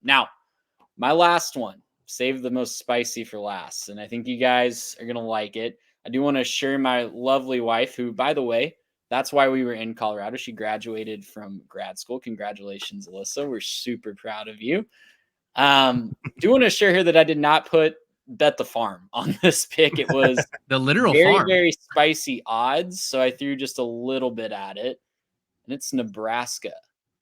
Now, my last one, save the most spicy for last, and I think you guys are gonna like it. I do want to share my lovely wife, who, by the way, that's why we were in Colorado. She graduated from grad school. Congratulations, Alyssa. We're super proud of you. Do want to share here that I did not put bet the farm on this pick. It was The literal very, farm. very spicy odds, so I threw just a little bit at it, and it's Nebraska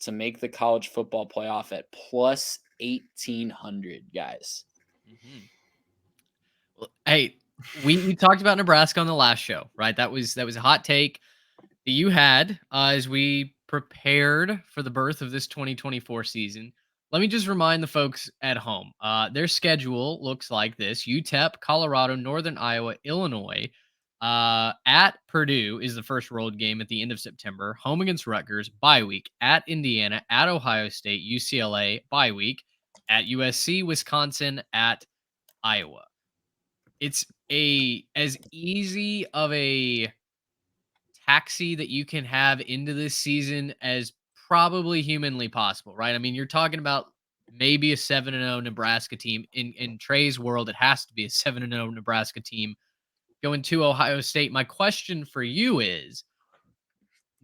to make the college football playoff at plus 1,800, guys. Mm-hmm. Well, hey, we talked about Nebraska on the last show, right? That was a hot take that you had as we prepared for the birth of this 2024 season. Let me just remind the folks at home. Their schedule looks like this: UTEP, Colorado, Northern Iowa, Illinois. At Purdue is the first road game at the end of September. Home against Rutgers, bye week. At Indiana, at Ohio State, UCLA, bye week. At USC, Wisconsin, at Iowa. It's as easy of a taxi that you can have into this season as probably humanly possible, right? I mean, you're talking about maybe a 7-0 Nebraska team. In Trey's world, it has to be a 7-0 Nebraska team going to Ohio State. My question for you is,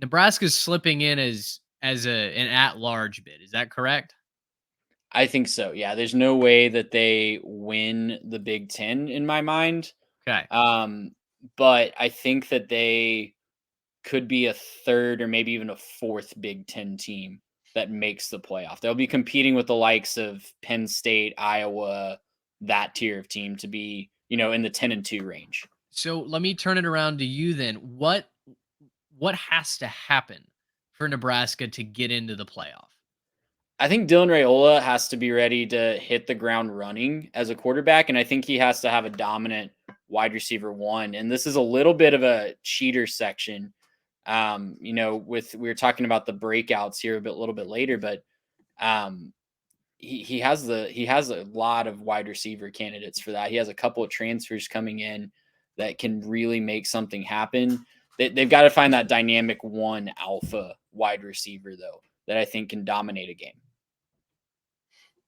Nebraska's slipping in as an at-large bid. Is that correct? I think so. Yeah, there's no way that they win the Big Ten in my mind. Okay. But I think that they could be a third or maybe even a fourth Big Ten team that makes the playoff. They'll be competing with the likes of Penn State, Iowa, that tier of team to be, in the 10-2 range. So let me turn it around to you then. What has to happen for Nebraska to get into the playoff? I think Dylan Raiola has to be ready to hit the ground running as a quarterback, and I think he has to have a dominant wide receiver one. And this is a little bit of a cheater section. We were talking about the breakouts here a little bit later, but he has a lot of wide receiver candidates for that. He has a couple of transfers coming in that can really make something happen. They've got to find that dynamic one alpha wide receiver though that I think can dominate a game.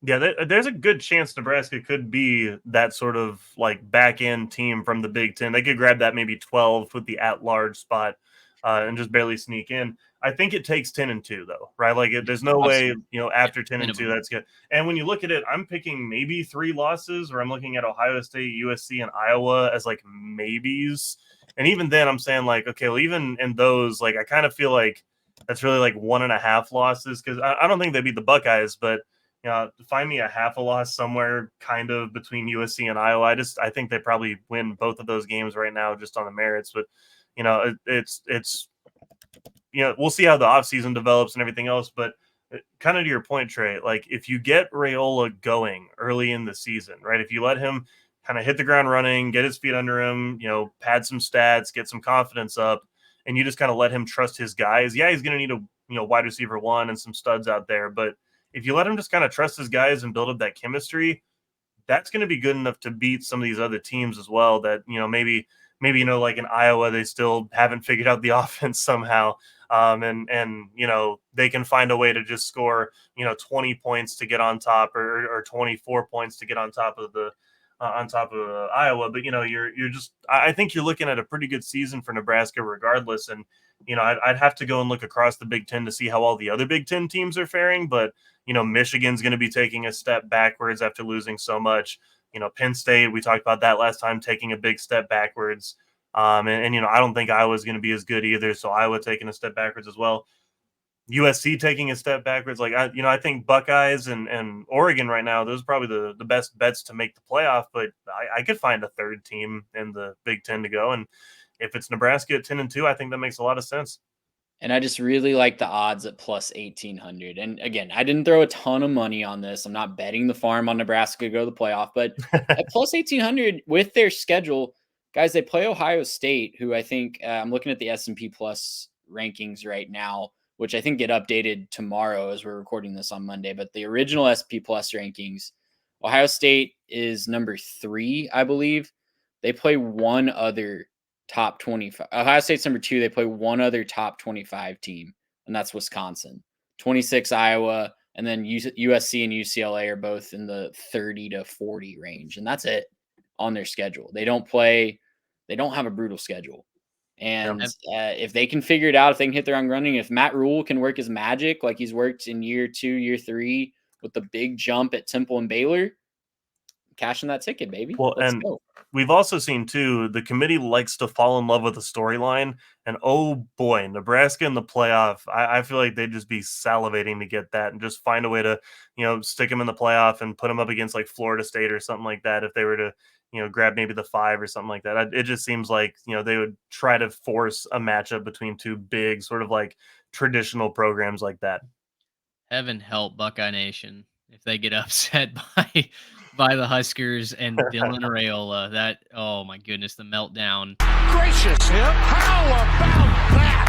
Yeah, there's a good chance Nebraska could be that sort of like back end team from the Big Ten. They could grab that maybe 12 with the at large spot and just barely sneak in. I think it takes 10-2 though, right? Like there's no way, after 10-2 that's good. And when you look at it, I'm picking maybe 3 losses, or I'm looking at Ohio State, USC, and Iowa as like maybes. And even then, I'm saying like, okay, well, even in those, like I kind of feel like that's really like 1.5 losses because I don't think they beat the Buckeyes, but find me a half a loss somewhere kind of between USC and Iowa. I think they probably win both of those games right now just on the merits. But, it's we'll see how the offseason develops and everything else. But kind of to your point, Trey, like if you get Raiola going early in the season, right, if you let him kind of hit the ground running, get his feet under him, pad some stats, get some confidence up, and you just kind of let him trust his guys. Yeah, he's going to need a wide receiver one and some studs out there, but if you let him just kind of trust his guys and build up that chemistry, that's going to be good enough to beat some of these other teams as well that, maybe, like in Iowa, they still haven't figured out the offense somehow. And they can find a way to just score, 20 points to get on top or 24 points to get on top of Iowa. But, you're just, I think you're looking at a pretty good season for Nebraska regardless. And, I'd have to go and look across the Big Ten to see how all the other Big Ten teams are faring. But, Michigan's going to be taking a step backwards after losing so much. Penn State, we talked about that last time, taking a big step backwards. I don't think Iowa's going to be as good either. So Iowa taking a step backwards as well. USC taking a step backwards. Like, I think Buckeyes and Oregon right now, those are probably the best bets to make the playoff. But I could find a third team in the Big Ten to go. And if it's Nebraska at 10-2, I think that makes a lot of sense. And I just really like the odds at plus 1,800. And again, I didn't throw a ton of money on this. I'm not betting the farm on Nebraska to go to the playoff, but at plus 1,800 with their schedule, guys, they play Ohio State, who I think I'm looking at the S&P Plus rankings right now, which I think get updated tomorrow as we're recording this on Monday. But the original S&P Plus rankings, Ohio State is number 3, I believe. They play one other top 25. Ohio State's number 2. They play one other top 25 team, and that's Wisconsin. 26 Iowa, and then USC and UCLA are both in the 30 to 40 range, and that's it on their schedule. They don't have a brutal schedule. And if they can figure it out, if they can hit their own running, if Matt Rule can work his magic like he's worked in year 2, year 3 with the big jump at Temple and Baylor, cashing that ticket, baby. Well, Let's and go. we've also seen too, the committee likes to fall in love with a storyline, and oh boy, Nebraska in the playoff. I feel like they'd just be salivating to get that and just find a way to, stick them in the playoff and put them up against like Florida State or something like that if they were to, grab maybe the 5 or something like that. It just seems like, they would try to force a matchup between two big sort of like traditional programs like that. Heaven help Buckeye Nation if they get upset by the Huskers and Dylan Raiola. That, oh my goodness, the meltdown. Gracious him! How about that?